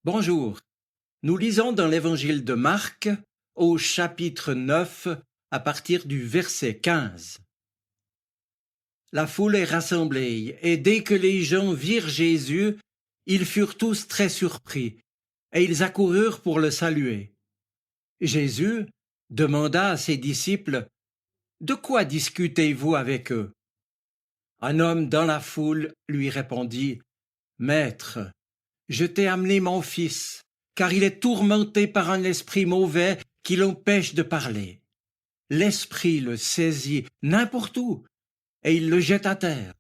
Bonjour, nous lisons dans l'évangile de Marc au chapitre 9 à partir du verset 15. La foule est rassemblée et dès que les gens virent Jésus, ils furent tous très surpris et ils accoururent pour le saluer. Jésus demanda à ses disciples: « De quoi discutez-vous avec eux ?» Un homme dans la foule lui répondit: « Maître, je t'ai amené mon fils, car il est tourmenté par un esprit mauvais qui l'empêche de parler. L'esprit le saisit n'importe où, et il le jette à terre.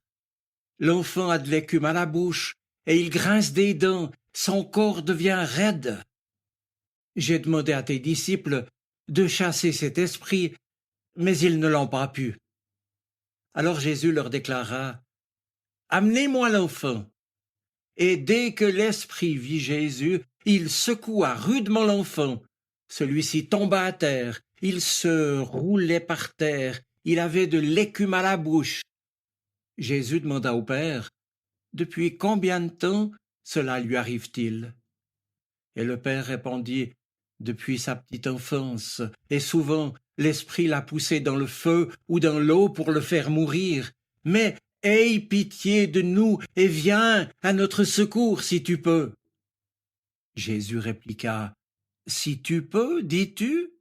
L'enfant a de l'écume à la bouche, et il grince des dents, son corps devient raide. J'ai demandé à tes disciples de chasser cet esprit, mais ils ne l'ont pas pu. » Alors Jésus leur déclara: « Amenez-moi l'enfant. » Et dès que l'esprit vit Jésus, il secoua rudement l'enfant. Celui-ci tomba à terre, il se roulait par terre, il avait de l'écume à la bouche. Jésus demanda au Père: « Depuis combien de temps cela lui arrive-t-il » Et le Père répondit: « Depuis sa petite enfance, et souvent l'esprit l'a poussé dans le feu ou dans l'eau pour le faire mourir. Mais aie pitié de nous et viens à notre secours si tu peux. » Jésus répliqua: « Si tu peux, dis-tu?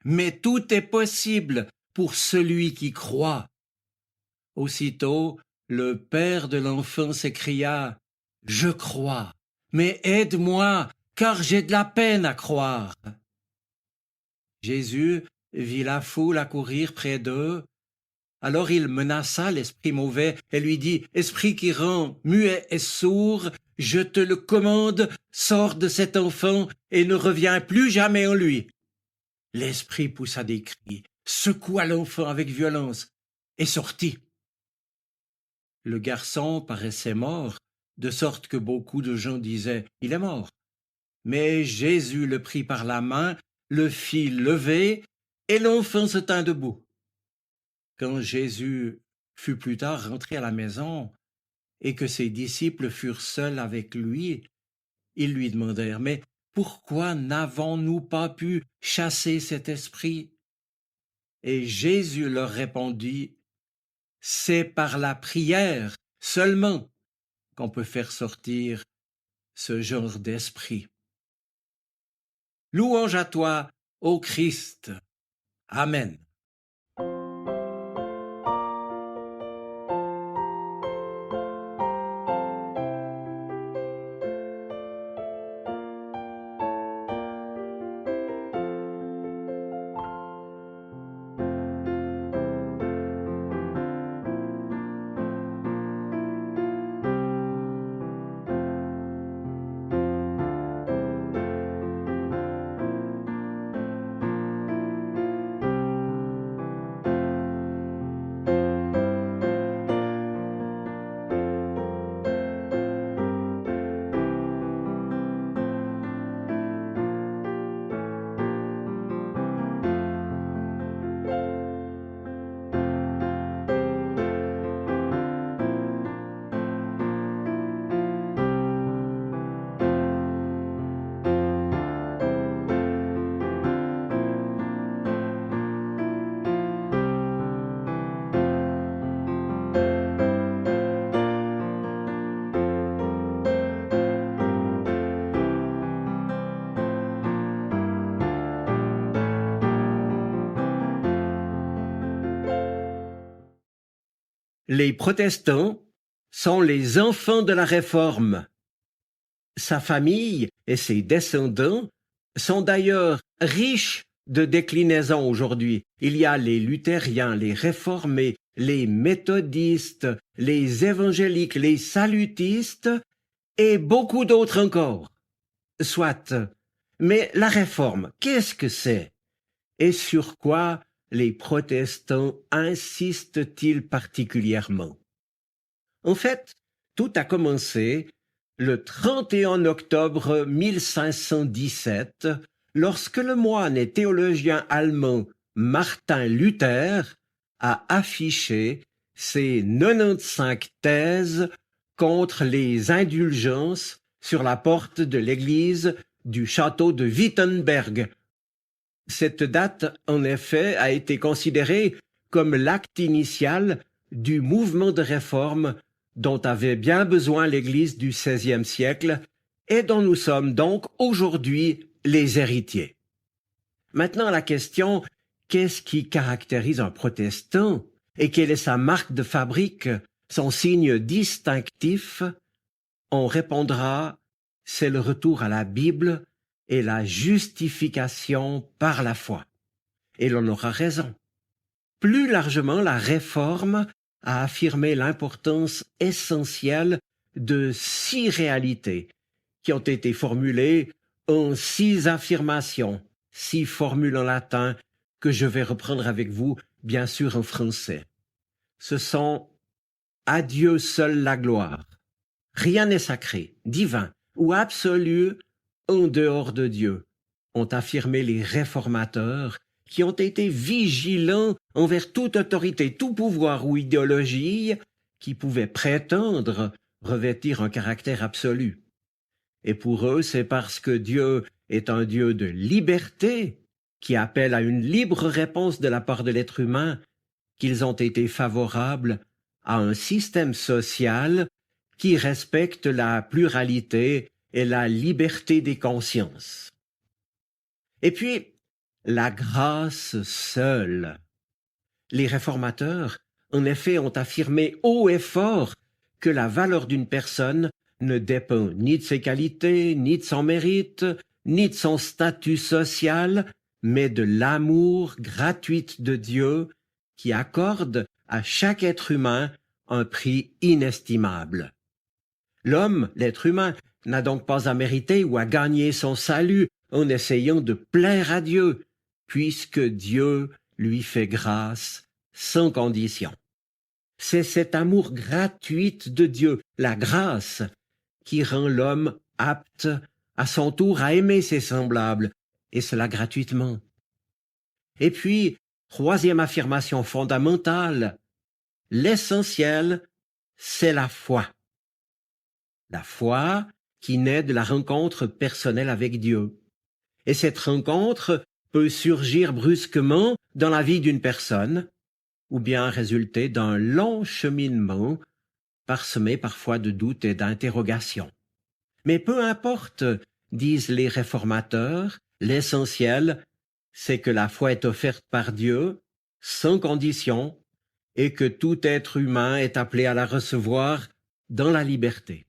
Mais tout est possible pour celui qui croit. » Aussitôt, le père de l'enfant s'écria: « Je crois, mais aide-moi, car j'ai de la peine à croire. » Jésus vit la foule accourir près d'eux. Alors il menaça l'esprit mauvais et lui dit: « Esprit qui rend muet et sourd, je te le commande, sors de cet enfant et ne reviens plus jamais en lui. » L'esprit poussa des cris, secoua l'enfant avec violence et sortit. Le garçon paraissait mort, de sorte que beaucoup de gens disaient: « Il est mort. » Mais Jésus le prit par la main, le fit lever, et l'enfant se tint debout. Quand Jésus fut plus tard rentré à la maison, et que ses disciples furent seuls avec lui, ils lui demandèrent: « Mais pourquoi n'avons-nous pas pu chasser cet esprit ?» Et Jésus leur répondit: « C'est par la prière seulement qu'on peut faire sortir ce genre d'esprit. » Louange à toi, ô Christ. Amen. Les protestants sont les enfants de la Réforme. Sa famille et ses descendants sont d'ailleurs riches de déclinaisons aujourd'hui. Il y a les luthériens, les réformés, les méthodistes, les évangéliques, les salutistes et beaucoup d'autres encore. Soit. Mais la Réforme, qu'est-ce que c'est? Et sur quoi les protestants insistent-ils particulièrement? En fait, tout a commencé le 31 octobre 1517, lorsque le moine et théologien allemand Martin Luther a affiché ses 95 thèses contre les indulgences sur la porte de l'église du château de Wittenberg. Cette date, en effet, a été considérée comme l'acte initial du mouvement de réforme dont avait bien besoin l'Église du XVIe siècle et dont nous sommes donc aujourd'hui les héritiers. Maintenant, la question, qu'est-ce qui caractérise un protestant et quelle est sa marque de fabrique, son signe distinctif? On répondra, c'est le retour à la Bible et la justification par la foi. Et l'on aura raison. Plus largement, la Réforme a affirmé l'importance essentielle de 6 réalités qui ont été formulées en 6 affirmations, 6 formules en latin que je vais reprendre avec vous, bien sûr en français. Ce sont « à Dieu seul la gloire », rien n'est sacré, divin ou absolu en dehors de Dieu, ont affirmé les réformateurs qui ont été vigilants envers toute autorité, tout pouvoir ou idéologie qui pouvait prétendre revêtir un caractère absolu. Et pour eux, c'est parce que Dieu est un Dieu de liberté qui appelle à une libre réponse de la part de l'être humain qu'ils ont été favorables à un système social qui respecte la pluralité et la liberté des consciences. Et puis, la grâce seule. Les réformateurs, en effet, ont affirmé haut et fort que la valeur d'une personne ne dépend ni de ses qualités, ni de son mérite, ni de son statut social, mais de l'amour gratuit de Dieu qui accorde à chaque être humain un prix inestimable. L'homme, l'être humain, n'a donc pas à mériter ou à gagner son salut en essayant de plaire à Dieu, puisque Dieu lui fait grâce sans condition. C'est cet amour gratuit de Dieu, la grâce, qui rend l'homme apte à son tour à aimer ses semblables, et cela gratuitement. Et puis, troisième affirmation fondamentale, l'essentiel, c'est la foi. La foi qui naît de la rencontre personnelle avec Dieu. Et cette rencontre peut surgir brusquement dans la vie d'une personne, ou bien résulter d'un long cheminement, parsemé parfois de doutes et d'interrogations. Mais peu importe, disent les réformateurs, l'essentiel, c'est que la foi est offerte par Dieu, sans condition, et que tout être humain est appelé à la recevoir dans la liberté.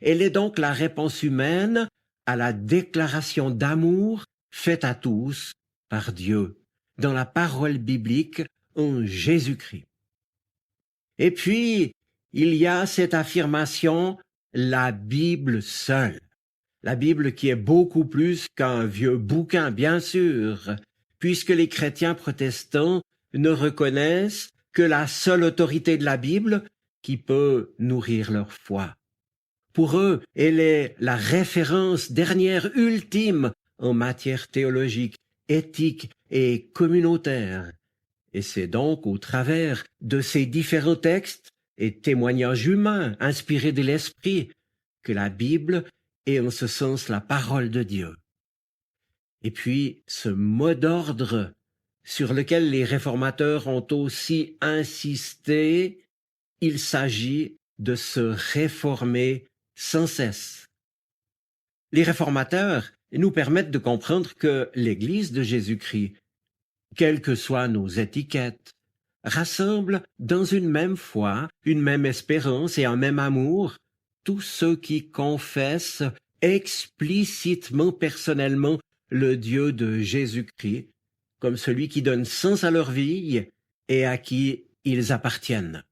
Elle est donc la réponse humaine à la déclaration d'amour faite à tous par Dieu, dans la parole biblique en Jésus-Christ. Et puis, il y a cette affirmation, la Bible seule. La Bible qui est beaucoup plus qu'un vieux bouquin, bien sûr, puisque les chrétiens protestants ne reconnaissent que la seule autorité de la Bible qui peut nourrir leur foi. Pour eux, elle est la référence dernière ultime en matière théologique, éthique et communautaire. Et c'est donc au travers de ces différents textes et témoignages humains inspirés de l'Esprit que la Bible est en ce sens la parole de Dieu. Et puis, ce mot d'ordre sur lequel les réformateurs ont aussi insisté, il s'agit de se réformer sans cesse. Les réformateurs nous permettent de comprendre que l'Église de Jésus-Christ, quelles que soient nos étiquettes, rassemble dans une même foi, une même espérance et un même amour tous ceux qui confessent explicitement, personnellement, le Dieu de Jésus-Christ, comme celui qui donne sens à leur vie et à qui ils appartiennent.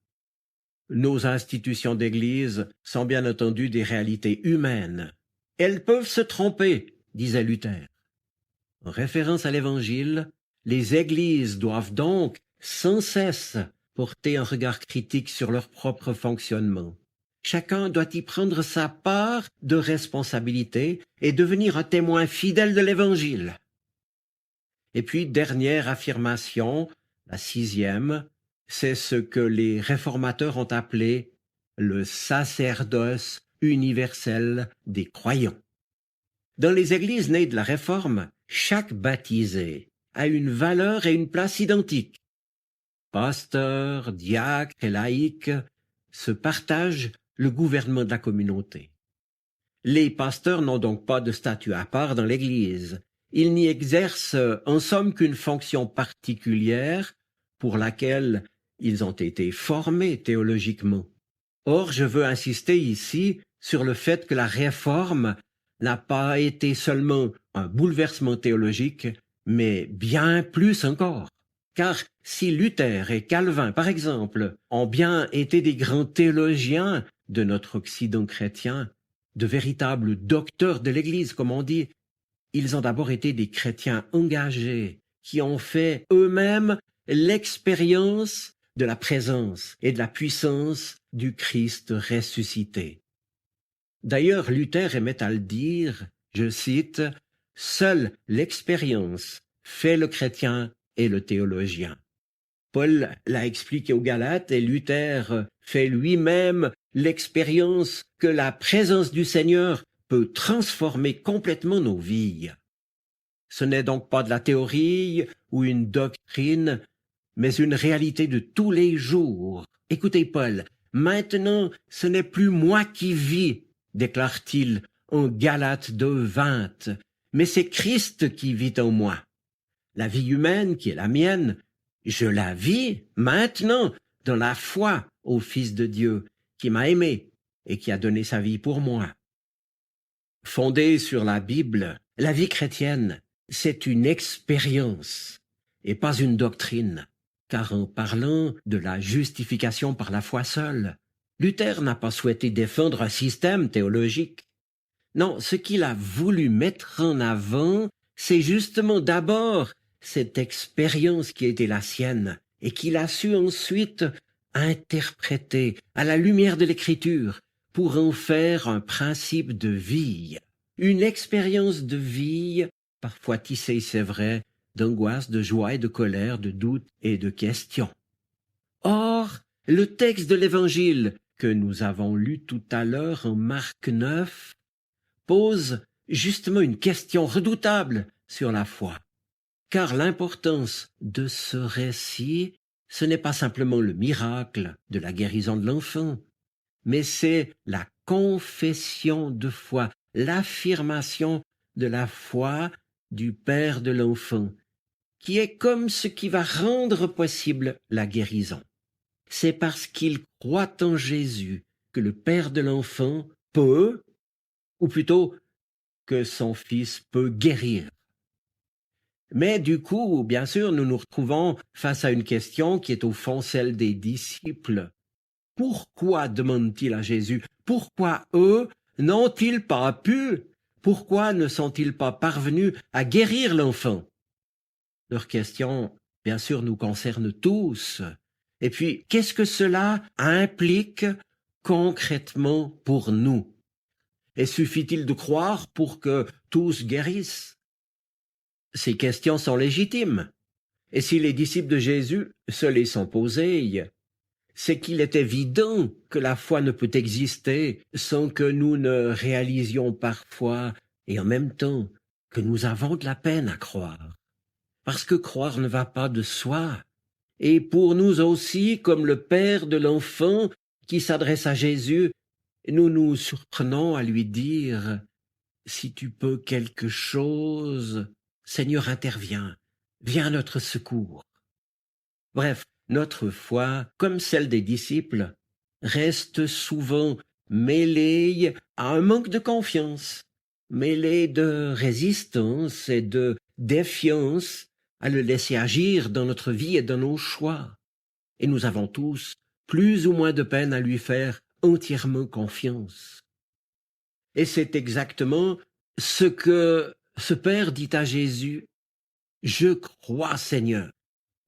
Nos institutions d'Église sont bien entendu des réalités humaines. Elles peuvent se tromper, disait Luther. En référence à l'Évangile, les Églises doivent donc sans cesse porter un regard critique sur leur propre fonctionnement. Chacun doit y prendre sa part de responsabilité et devenir un témoin fidèle de l'Évangile. Et puis, dernière affirmation, la 6e, c'est ce que les réformateurs ont appelé le sacerdoce universelle des croyants. Dans les églises nées de la Réforme, chaque baptisé a une valeur et une place identiques. Pasteurs, diacres et laïcs se partagent le gouvernement de la communauté. Les pasteurs n'ont donc pas de statut à part dans l'Église. Ils n'y exercent en somme qu'une fonction particulière pour laquelle ils ont été formés théologiquement. Or, je veux insister ici sur le fait que la Réforme n'a pas été seulement un bouleversement théologique, mais bien plus encore. Car si Luther et Calvin, par exemple, ont bien été des grands théologiens de notre Occident chrétien, de véritables docteurs de l'Église, comme on dit, ils ont d'abord été des chrétiens engagés, qui ont fait eux-mêmes l'expérience de la présence et de la puissance du Christ ressuscité. D'ailleurs, Luther aimait à le dire, je cite, « Seule l'expérience fait le chrétien et le théologien ». Paul l'a expliqué aux Galates et Luther fait lui-même l'expérience que la présence du Seigneur peut transformer complètement nos vies. Ce n'est donc pas de la théorie ou une doctrine, mais une réalité de tous les jours. Écoutez Paul, « Maintenant ce n'est plus moi qui vis », déclare-t-il en Galates 2:20, « mais c'est Christ qui vit en moi. La vie humaine qui est la mienne, je la vis maintenant dans la foi au Fils de Dieu qui m'a aimé et qui a donné sa vie pour moi. » Fondée sur la Bible, la vie chrétienne, c'est une expérience et pas une doctrine, car en parlant de la justification par la foi seule, Luther n'a pas souhaité défendre un système théologique. Non, ce qu'il a voulu mettre en avant, c'est justement d'abord cette expérience qui était la sienne et qu'il a su ensuite interpréter à la lumière de l'Écriture pour en faire un principe de vie, une expérience de vie parfois tissée, c'est vrai, d'angoisse, de joie et de colère, de doute et de questions. Or, le texte de l'Évangile que nous avons lu tout à l'heure en Marc 9 pose justement une question redoutable sur la foi. Car l'importance de ce récit, ce n'est pas simplement le miracle de la guérison de l'enfant, mais c'est la confession de foi, l'affirmation de la foi du père de l'enfant, qui est comme ce qui va rendre possible la guérison. C'est parce qu'il croit en Jésus que le père de l'enfant peut, ou plutôt que son fils peut guérir. Mais du coup, bien sûr, nous nous retrouvons face à une question qui est au fond celle des disciples. Pourquoi demandent-ils à Jésus? Pourquoi eux n'ont-ils pas pu? Pourquoi ne sont-ils pas parvenus à guérir l'enfant? Leur question, bien sûr, nous concerne tous. Et puis, qu'est-ce que cela implique concrètement pour nous? Et suffit-il de croire pour que tous guérissent? Ces questions sont légitimes. Et si les disciples de Jésus se les sont posées, c'est qu'il est évident que la foi ne peut exister sans que nous ne réalisions parfois et en même temps que nous avons de la peine à croire. Parce que croire ne va pas de soi. Et pour nous aussi, comme le père de l'enfant qui s'adresse à Jésus, nous nous surprenons à lui dire « Si tu peux quelque chose, Seigneur, interviens, viens à notre secours. » Bref, notre foi, comme celle des disciples, reste souvent mêlée à un manque de confiance, mêlée de résistance et de défiance à le laisser agir dans notre vie et dans nos choix. Et nous avons tous plus ou moins de peine à lui faire entièrement confiance. Et c'est exactement ce que ce Père dit à Jésus. « Je crois, Seigneur,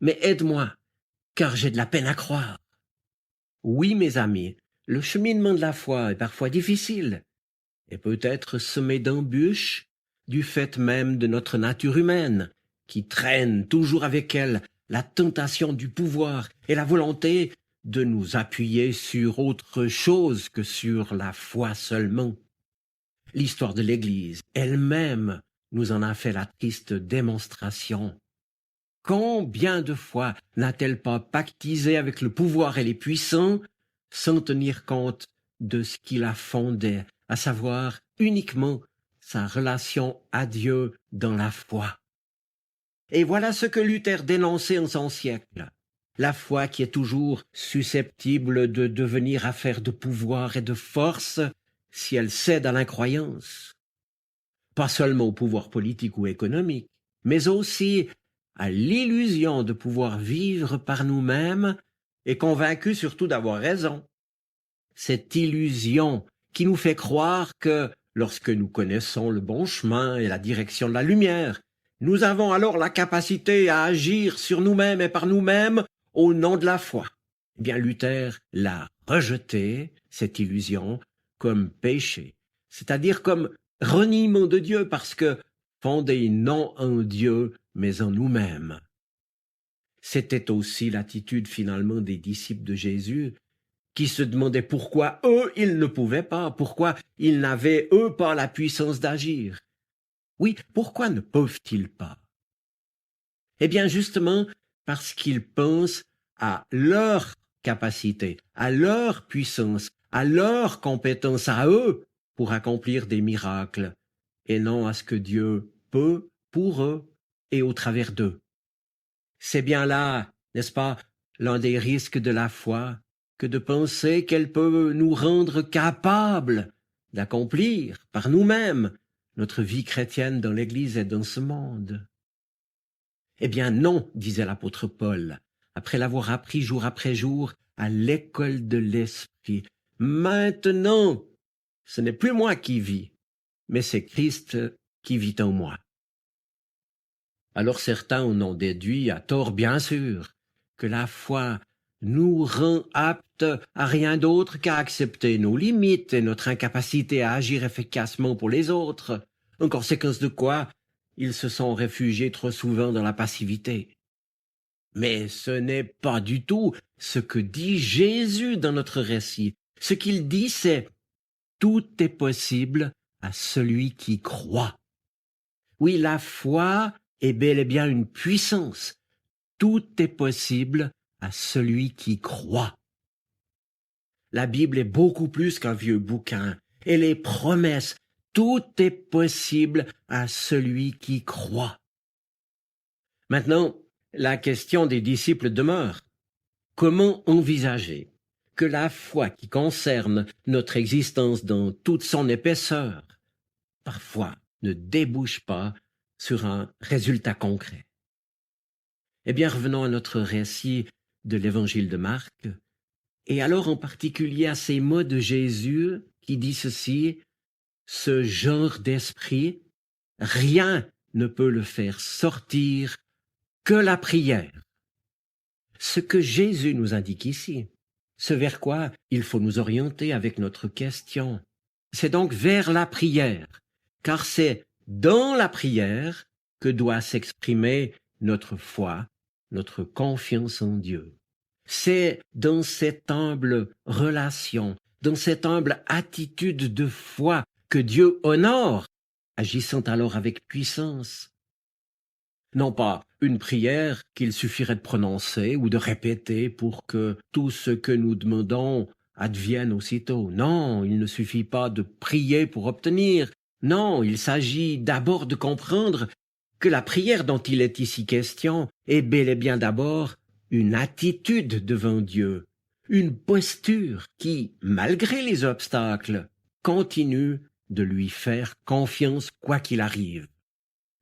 mais aide-moi, car j'ai de la peine à croire. » Oui, mes amis, le cheminement de la foi est parfois difficile et peut être semé d'embûches du fait même de notre nature humaine, qui traîne toujours avec elle la tentation du pouvoir et la volonté de nous appuyer sur autre chose que sur la foi seulement. L'histoire de l'Église elle-même nous en a fait la triste démonstration. Combien de fois n'a-t-elle pas pactisé avec le pouvoir et les puissants sans tenir compte de ce qui la fondait, à savoir uniquement sa relation à Dieu dans la foi. Et voilà ce que Luther dénonçait en son siècle. La foi qui est toujours susceptible de devenir affaire de pouvoir et de force si elle cède à l'incroyance. Pas seulement au pouvoir politique ou économique, mais aussi à l'illusion de pouvoir vivre par nous-mêmes et convaincus surtout d'avoir raison. Cette illusion qui nous fait croire que, lorsque nous connaissons le bon chemin et la direction de la lumière, nous avons alors la capacité à agir sur nous-mêmes et par nous-mêmes au nom de la foi. Eh bien, Luther l'a rejetée, cette illusion, comme péché, c'est-à-dire comme reniement de Dieu, parce que fondé non en Dieu, mais en nous-mêmes. C'était aussi l'attitude finalement des disciples de Jésus, qui se demandaient pourquoi eux, ils ne pouvaient pas, pourquoi ils n'avaient, eux, pas la puissance d'agir. Oui, pourquoi ne peuvent-ils pas? Eh bien, justement, parce qu'ils pensent à leur capacité, à leur puissance, à leur compétence, à eux, pour accomplir des miracles, et non à ce que Dieu peut pour eux et au travers d'eux. C'est bien là, n'est-ce pas, l'un des risques de la foi, que de penser qu'elle peut nous rendre capables d'accomplir par nous-mêmes notre vie chrétienne dans l'Église et dans ce monde. Eh bien non, disait l'apôtre Paul, après l'avoir appris jour après jour à l'école de l'Esprit. Maintenant, ce n'est plus moi qui vis, mais c'est Christ qui vit en moi. Alors certains en ont déduit, à tort bien sûr, que la foi nous rend aptes à rien d'autre qu'à accepter nos limites et notre incapacité à agir efficacement pour les autres, en conséquence de quoi ils se sont réfugiés trop souvent dans la passivité. Mais ce n'est pas du tout ce que dit Jésus dans notre récit. Ce qu'il dit, c'est « tout est possible à celui qui croit ». Oui, la foi est bel et bien une puissance. Tout est possible à celui qui croit. La Bible est beaucoup plus qu'un vieux bouquin. Et les promesses, tout est possible à celui qui croit. Maintenant, la question des disciples demeure. Comment envisager que la foi qui concerne notre existence dans toute son épaisseur, parfois ne débouche pas sur un résultat concret? Eh bien, revenons à notre récit de l'évangile de Marc, et alors en particulier à ces mots de Jésus qui dit ceci: « Ce genre d'esprit, rien ne peut le faire sortir que la prière. » Ce que Jésus nous indique ici, ce vers quoi il faut nous orienter avec notre question, c'est donc vers la prière, car c'est dans la prière que doit s'exprimer notre foi, notre confiance en Dieu. C'est dans cette humble relation, dans cette humble attitude de foi que Dieu honore, agissant alors avec puissance. Non pas une prière qu'il suffirait de prononcer ou de répéter pour que tout ce que nous demandons advienne aussitôt. Non, il ne suffit pas de prier pour obtenir. Non, il s'agit d'abord de comprendre que la prière dont il est ici question est bel et bien d'abord une attitude devant Dieu, une posture qui, malgré les obstacles, continue de lui faire confiance quoi qu'il arrive.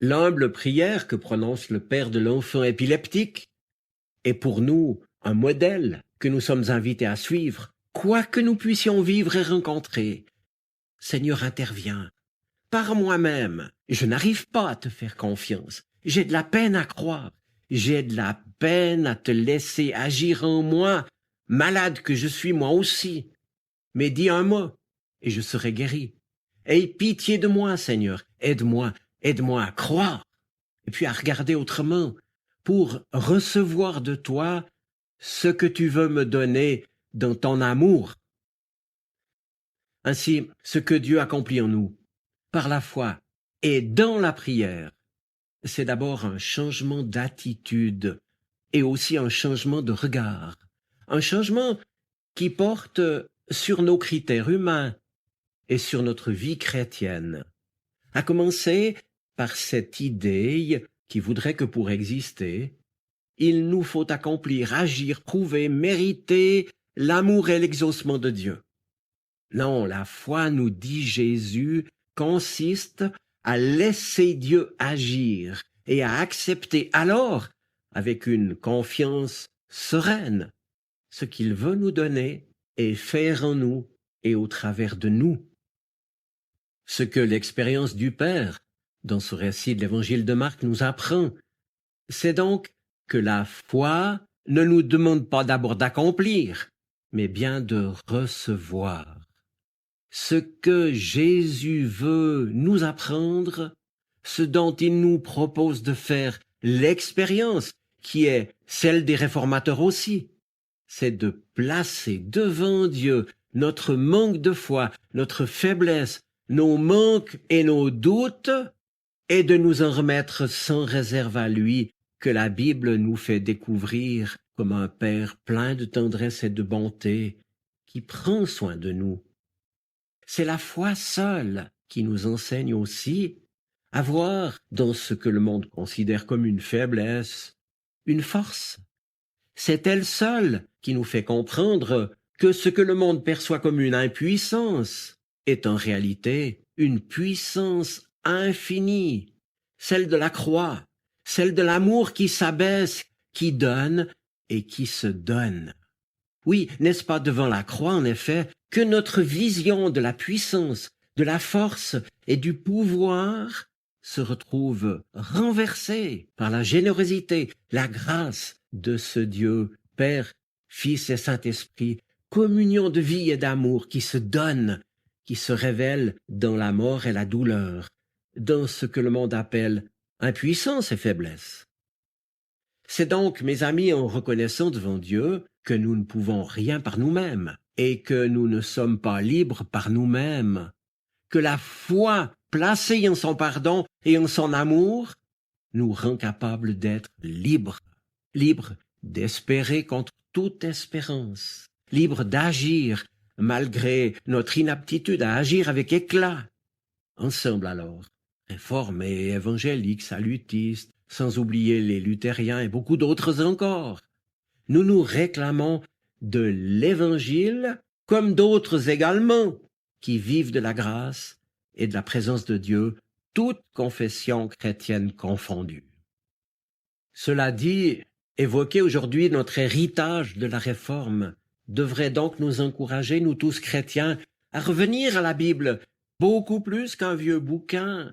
L'humble prière que prononce le père de l'enfant épileptique est pour nous un modèle que nous sommes invités à suivre, quoi que nous puissions vivre et rencontrer. Seigneur, interviens. Par moi-même, je n'arrive pas à te faire confiance. J'ai de la peine à croire. J'ai de la peine à te laisser agir en moi, malade que je suis moi aussi. Mais dis un mot, et je serai guéri. Aie pitié de moi, Seigneur. Aide-moi à croire, et puis à regarder autrement, pour recevoir de toi ce que tu veux me donner dans ton amour. Ainsi, ce que Dieu accomplit en nous, par la foi et dans la prière, c'est d'abord un changement d'attitude et aussi un changement de regard, un changement qui porte sur nos critères humains et sur notre vie chrétienne, à commencer par cette idée qui voudrait que pour exister, il nous faut accomplir, agir, prouver, mériter l'amour et l'exaucement de Dieu. Non, la foi, nous dit Jésus, consiste à laisser Dieu agir et à accepter alors, avec une confiance sereine, ce qu'il veut nous donner et faire en nous et au travers de nous. Ce que l'expérience du Père, dans ce récit de l'évangile de Marc, nous apprend, c'est donc que la foi ne nous demande pas d'abord d'accomplir, mais bien de recevoir. Ce que Jésus veut nous apprendre, ce dont il nous propose de faire l'expérience, qui est celle des réformateurs aussi, c'est de placer devant Dieu notre manque de foi, notre faiblesse, nos manques et nos doutes, et de nous en remettre sans réserve à lui, que la Bible nous fait découvrir comme un Père plein de tendresse et de bonté, qui prend soin de nous. C'est la foi seule qui nous enseigne aussi à voir dans ce que le monde considère comme une faiblesse, une force. C'est elle seule qui nous fait comprendre que ce que le monde perçoit comme une impuissance est en réalité une puissance infinie, celle de la croix, celle de l'amour qui s'abaisse, qui donne et qui se donne. Oui, n'est-ce pas devant la croix, en effet, que notre vision de la puissance, de la force et du pouvoir se retrouve renversée par la générosité, la grâce de ce Dieu, Père, Fils et Saint-Esprit, communion de vie et d'amour qui se donne, qui se révèle dans la mort et la douleur, dans ce que le monde appelle impuissance et faiblesse. C'est donc, mes amis, en reconnaissant devant Dieu que nous ne pouvons rien par nous-mêmes et que nous ne sommes pas libres par nous-mêmes, que la foi placée en son pardon et en son amour nous rend capables d'être libres, libres d'espérer contre toute espérance, libres d'agir malgré notre inaptitude à agir avec éclat. Ensemble alors, réformés, évangéliques, salutistes, sans oublier les luthériens et beaucoup d'autres encore, nous nous réclamons de l'Évangile comme d'autres également qui vivent de la grâce et de la présence de Dieu, toute confession chrétienne confondue. Cela dit, évoquer aujourd'hui notre héritage de la Réforme devrait donc nous encourager, nous tous chrétiens, à revenir à la Bible beaucoup plus qu'un vieux bouquin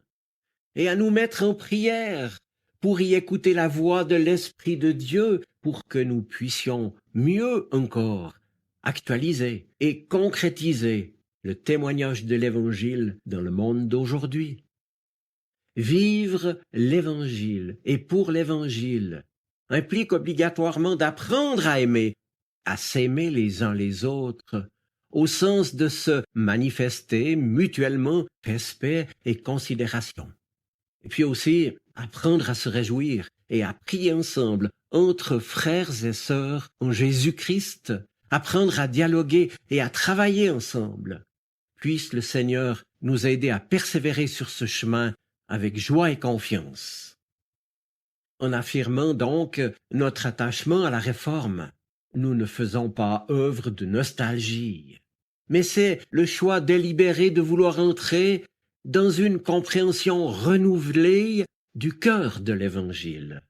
et à nous mettre en prière pour y écouter la voix de l'Esprit de Dieu pour que nous puissions mieux encore actualiser et concrétiser le témoignage de l'Évangile dans le monde d'aujourd'hui. Vivre l'Évangile et pour l'Évangile implique obligatoirement d'apprendre à aimer, à s'aimer les uns les autres, au sens de se manifester mutuellement respect et considération. Et puis aussi apprendre à se réjouir et à prier ensemble entre frères et sœurs en Jésus-Christ, apprendre à dialoguer et à travailler ensemble. Puisse le Seigneur nous aider à persévérer sur ce chemin avec joie et confiance. En affirmant donc notre attachement à la Réforme, nous ne faisons pas œuvre de nostalgie, mais c'est le choix délibéré de vouloir entrer dans une compréhension renouvelée du cœur de l'Évangile.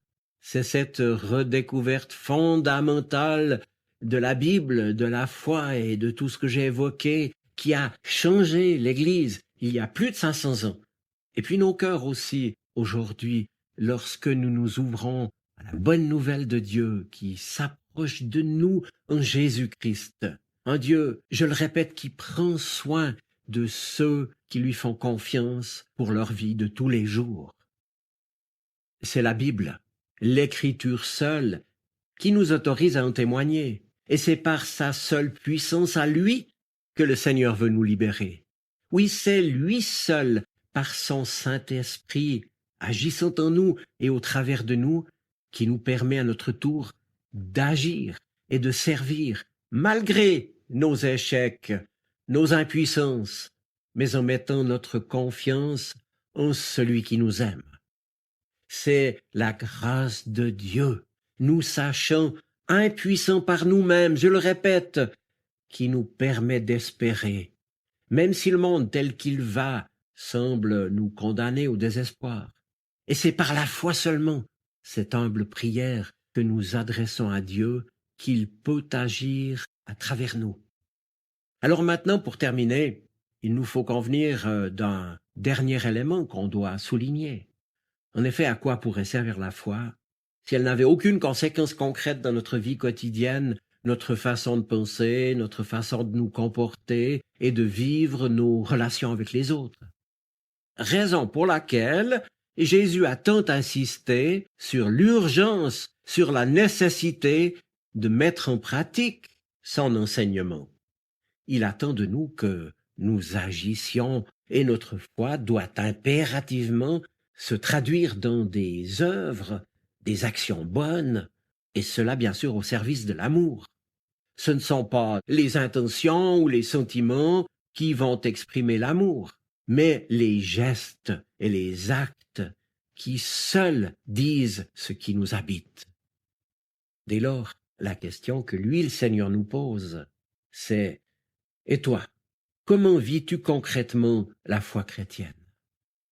C'est cette redécouverte fondamentale de la Bible, de la foi et de tout ce que j'ai évoqué qui a changé l'Église il y a plus de 500 ans. Et puis nos cœurs aussi, aujourd'hui, lorsque nous nous ouvrons à la bonne nouvelle de Dieu qui s'approche de nous en Jésus-Christ. Un Dieu, je le répète, qui prend soin de ceux qui lui font confiance pour leur vie de tous les jours. C'est la Bible, l'Écriture seule, qui nous autorise à en témoigner. Et c'est par sa seule puissance à lui que le Seigneur veut nous libérer. Oui, c'est lui seul, par son Saint-Esprit, agissant en nous et au travers de nous, qui nous permet à notre tour d'agir et de servir, malgré nos échecs, nos impuissances, mais en mettant notre confiance en celui qui nous aime. C'est la grâce de Dieu, nous sachant impuissants par nous-mêmes, je le répète, qui nous permet d'espérer, même si le monde tel qu'il va semble nous condamner au désespoir. Et c'est par la foi seulement, cette humble prière que nous adressons à Dieu, qu'il peut agir à travers nous. Alors maintenant, pour terminer, il nous faut convenir d'un dernier élément qu'on doit souligner. En effet, à quoi pourrait servir la foi si elle n'avait aucune conséquence concrète dans notre vie quotidienne, notre façon de penser, notre façon de nous comporter et de vivre nos relations avec les autres? Raison pour laquelle Jésus a tant insisté sur l'urgence, sur la nécessité de mettre en pratique son enseignement. Il attend de nous que nous agissions et notre foi doit impérativement se traduire dans des œuvres, des actions bonnes, et cela bien sûr au service de l'amour. Ce ne sont pas les intentions ou les sentiments qui vont exprimer l'amour, mais les gestes et les actes qui seuls disent ce qui nous habite. Dès lors, la question que lui, le Seigneur, nous pose, c'est « Et toi, comment vis-tu concrètement la foi chrétienne?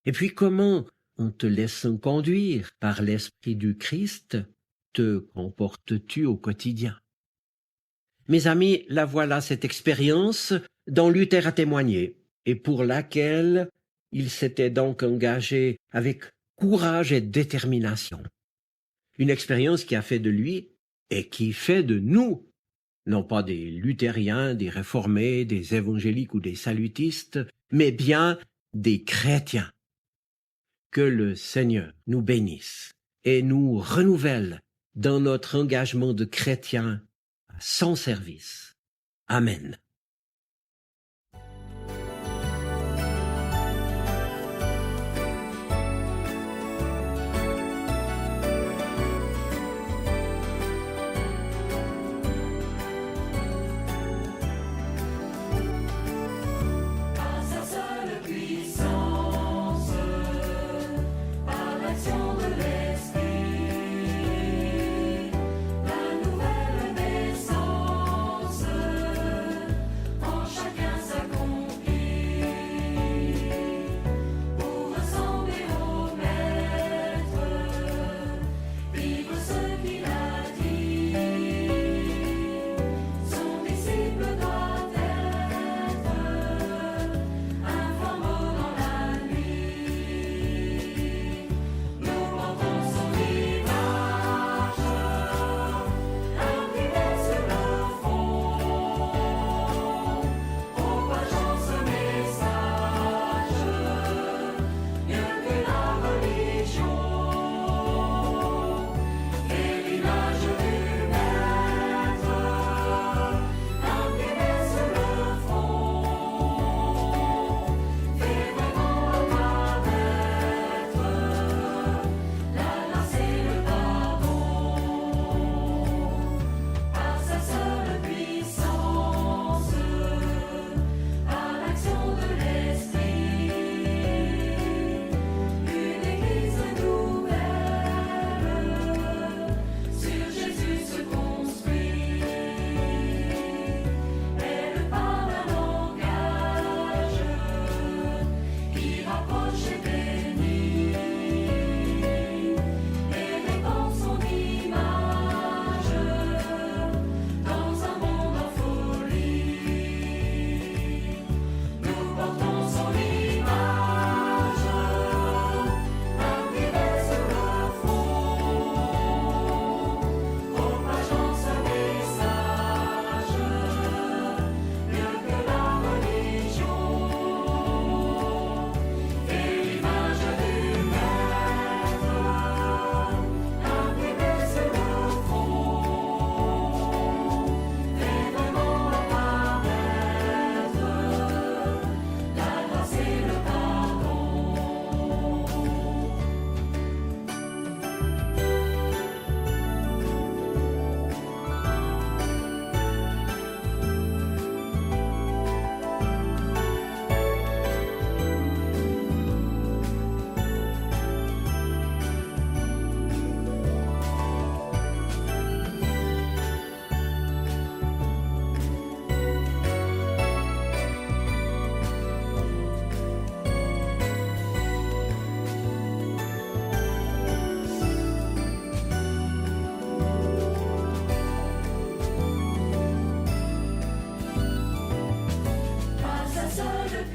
Et puis comment, en te laissant conduire par l'Esprit du Christ, te comportes-tu au quotidien ?» Mes amis, la voilà cette expérience dont Luther a témoigné et pour laquelle il s'était donc engagé avec courage et détermination. Une expérience qui a fait de lui et qui fait de nous, non pas des luthériens, des réformés, des évangéliques ou des salutistes, mais bien des chrétiens. Que le Seigneur nous bénisse et nous renouvelle dans notre engagement de chrétiens à son service. Amen.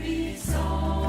puissant.